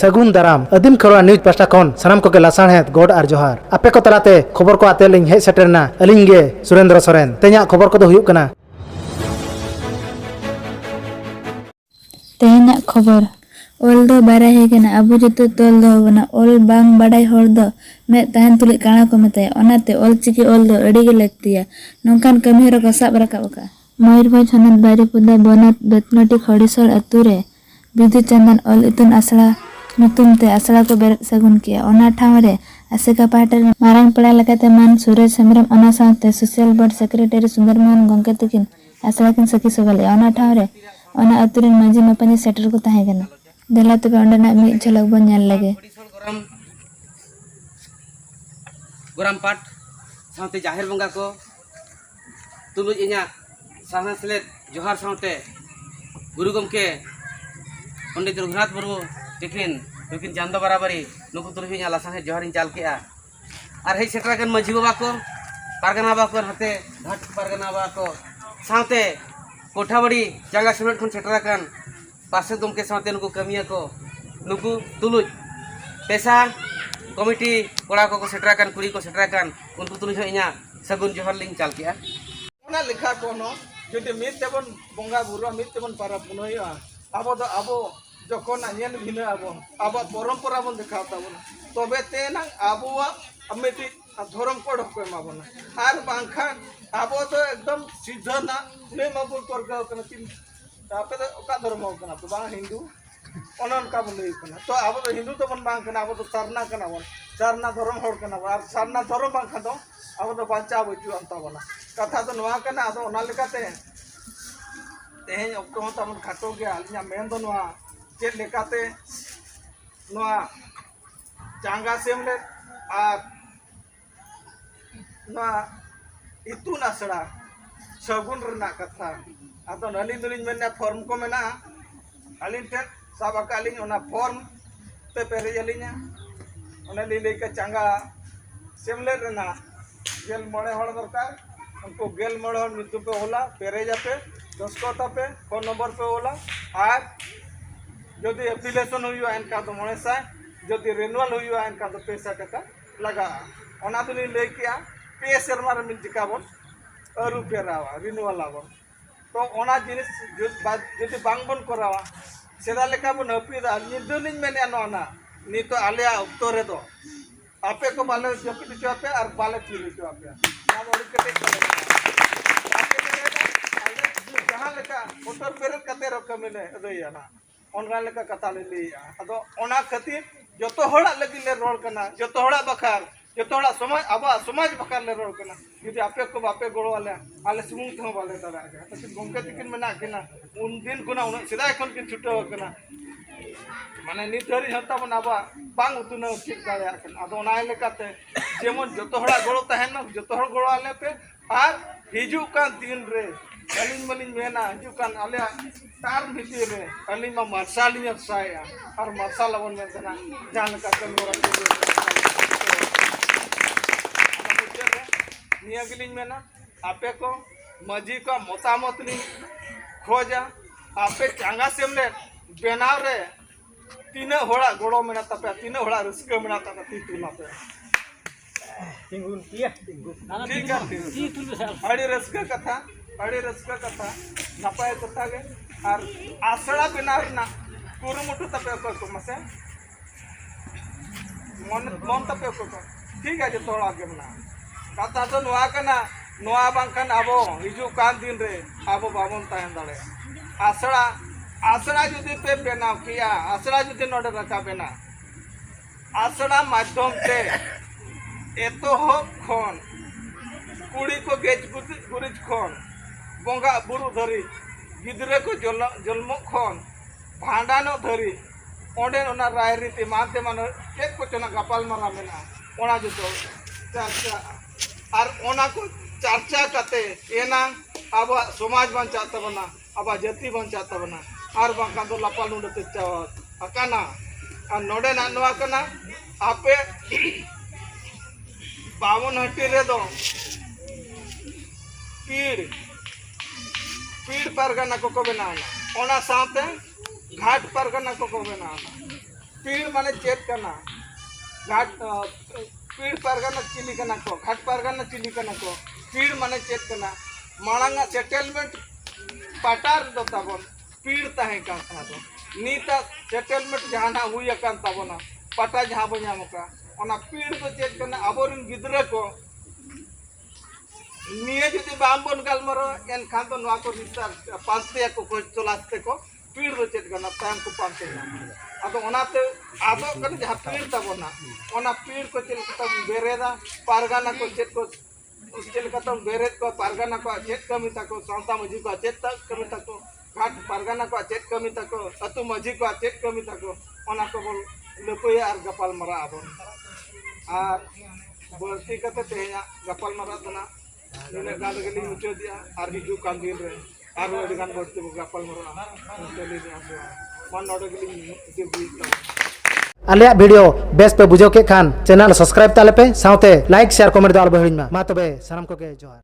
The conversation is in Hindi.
सगुन दाराम आदिम खरवा न्यूज पास्टा खन सानाम को लासाणहेद गोड आर जोहार आपे को तलाते खबर को आते लिंग हे सेटरना अलिंग गे सुरेंद्र सोरेन ते냐 खबर को दो हुयुक कना तेहना खबर ओल दो बारा हे कना अबु जतो तोल दो बना ओल बांग बाडाय होर दो मे तहन तुलिक काणा को मेते ओनाते ओल चिकी ओल दो अड़ी गे लगतिया नोंकान कमी रो साब राकाब का मयूरभंज हनत बारीपुदा बनत बेतनटी खड़ीसर अतुरे विधु चंदन ओल इतुन आसड़ा नुतुमते आसड़ा को बेरत सगुन किया ओना ठावरे आसेका पाटर मारांग पेड़ा लेकाते मान सुरेश हेम्ब्रम ओना साथे सोशल बोर्ड सेक्रेटरी सुंदरमोहन गंके तकिन आसड़ा किन सखी सगले ओना ठावरे ओना अतुरेन मांझी मापानी सेटर को ताहे गना देला तबे ओंडेना मी झलक बन नेल लगे गोराम पाठ साथे जाहिर बंगा को तुलुज इना साहना सेलेद जोहार साथे गुरु गमके पंडित रघुनाथ मुर्मू तिकिन चांदो बराबरी नुकु तुलुज इना लासाहे जोहार चाल के और हे सेटरा कन माझी बाबा को पारगना बाबा को हाते घाट पारगना बाबा को साथे कोठाबड़ी जांगा सुनट खन सेटरा कन पासे गमके साथे नुकु कमिया को नुकु तुलुज पैसा कमिटी कोड़ा को सेटरा कन कुड़ी को सेटरा कन उनको तुलुज इना सगुन जोहार लिंग चाल के ओना लेखा कोनो जुदि मित तेबन बंगा बुरु मित तेबन पारा पुनय आबो दो आबो जखन आयन भिना आबो परंपरा बन देखाव ताबन तबे तेना आबो अमेटी धर्म कोड को माबना आर बांखान आबो तो एकदम सीधा ना ने माबो करगा कना तीन आपे तो ओका धर्म कना तो बा हिंदू ओनन का बन कना तो आबो तो हिंदू तो बन बांग कना आबो तो सरना कना बन सरना धर्म होड़ कना आर सरना धर्म बांखा दो आबो तो बांचा बचु अंता बना कथा तो नवा कना आदो ओना लेकाते तेहें ओक्तो हो तमन खाटो गया अलिया मेन दो नवा चेत लेकाते नवा चांगा सेमले आर नवा इतुन आसड़ा सगुन रना कथा आदो नलिन दुलिन मेना फॉर्म को मेना अलिन टे साब अकालिन ओना फॉर्म ते पेरे अलिना ओना लिले के चांगा सेमले रना गेल मोड़े हड़ दरकार उनको गेल मोड़े हड़ मितु पे होला पेरे जापे दस्खत पे फोन नंबर पे होला और जदि एप्लीकेशन हुआ इनका तो मोड़े सा जदि रिन्यूअल हुआ इनका तो पैसा टका लगा ओना तो नहीं ले किया पे शर्मा रे मिल चिकाबन अरु पेरावा रिन्यूअल आबन तो ओना जिनिस जदि बांग बन करावा सेदा लेका बन हपीदा निदुलिन मेने नोना नी तो आले उक्तो रे दो आपे को बाले जपि चोपे और बाले चिली चोपे ना मोड़ी कटे आपे ने जहां लेका मोटर पेरत कते रकम मिले अदयना ओनगा लेका कथा ले लिया अदो ओना खातिर जतो होड़ा लगी ले रोड कना जतो होड़ा बखार जतो होड़ा समाज आबा समाज बखार ले रोड कना यदि आपे को बापे गोड़ो वाले आले सुमुंग थो वाले दादा तो गंके तिकिन मेना किना उन दिन गुना उन सिदा खन किन छुटो कना माने नित धरी हता बन आबा बांग उतुना ठीक दाया कन अदो ओना लेकाते जेमन जतो होड़ा गोड़ो तहन जतो होड़ गोड़ो आले पे और हिजु का दिन रे अलिन मलिन मेना हिजु कान आले तार भीतर रे अलिन मा मरसालिया साया और मरसाल बन में तना जान का कन गोरा निया गिलिन मेना आपे को मजी का मोतामत नि खोजा आपे चांगा सेमले बेनाव रे तीन होड़ा गोड़ो मेना तपे तीन होड़ा रस्के मेना तपे तीतुना पे तिंगुन किया तिंगुन ठीक है अड़ी रस्के कथा नपाय कथा गे और आसड़ा बेनाव ना कुरुमुटु तपे को मसे मन तपे को ठीक है जो तोड़ा के बना कथा तो नोआ कना नोआ बांखान आबो हिजु कान दिन रे आबो बाबन ताहन दाड़े आसड़ा जुदी पे बेनाव किया आसड़ा जुदी नोडे रखा बेना आसड़ा माध्यम ते एतोहब खन कुड़ी को गेज गुरिज खन बंगा बुरु धरी गिद्रे को जन्म खन भांडानो धरी ओंडे ओना राय रीति मानते मान चेक को चना गपाल मारा मेना ओना जो चर्चा और ओना को चर्चा कते एना अब समाज बंचा तबना अब जाति बंचा तबना और बांका तो लापाल उडते चावत अकाना और नोडे ना नवा कना आपे बावन हट्टी रे दो पीड़ परगना को बनाना ओना साथे घाट परगना को बनाना पीड़ माने चेत करना घाट पीड़ पारगाना चिली करना को घाट पारगाना चिली करना को पीड़ माने चेत करना मांगा सेटलमेंट पटार दो तबन पीड़ तहे का तो नीता सेटलमेंट जहाना हुई अकान तबना पटा जहां बो नामका ओना पीड़ तो चेत करना अबोरिन गिदरा को निये जदि बामबन गालमरो एन खान तो नवा को रिश्ता पांचते को खोज तलाशते को पीड़ तो चेत करना टाइम को पांचते अब ओनाते आदो कर जहां पीड़ तबना ओना पीड़ को चेत कतम बेरेदा पारगाना को चेत को चेत कतम बेरेद को पारगाना को चेत कमी तको संता मजी को चेत कमी तको घाट पारगाना को चेत कमी तको अतु मजी को चेत कमी तको ओना को बोल लकोय आर गपाल मरा आबन आर बर्ती कते तेया गपाल मरा तना इन गाल गली मुचो दिया आर हिजु कान दिन रे आर ओडी गान बर्ती गपाल मरा चली दिया सो मन ओडी गली के बीत आलिया वीडियो बेस पे बुझो के खान चैनल सब्सक्राइब ताले पे साउते लाइक शेयर कमेंट दाल बहिन मा तबे सनम को के जोहार।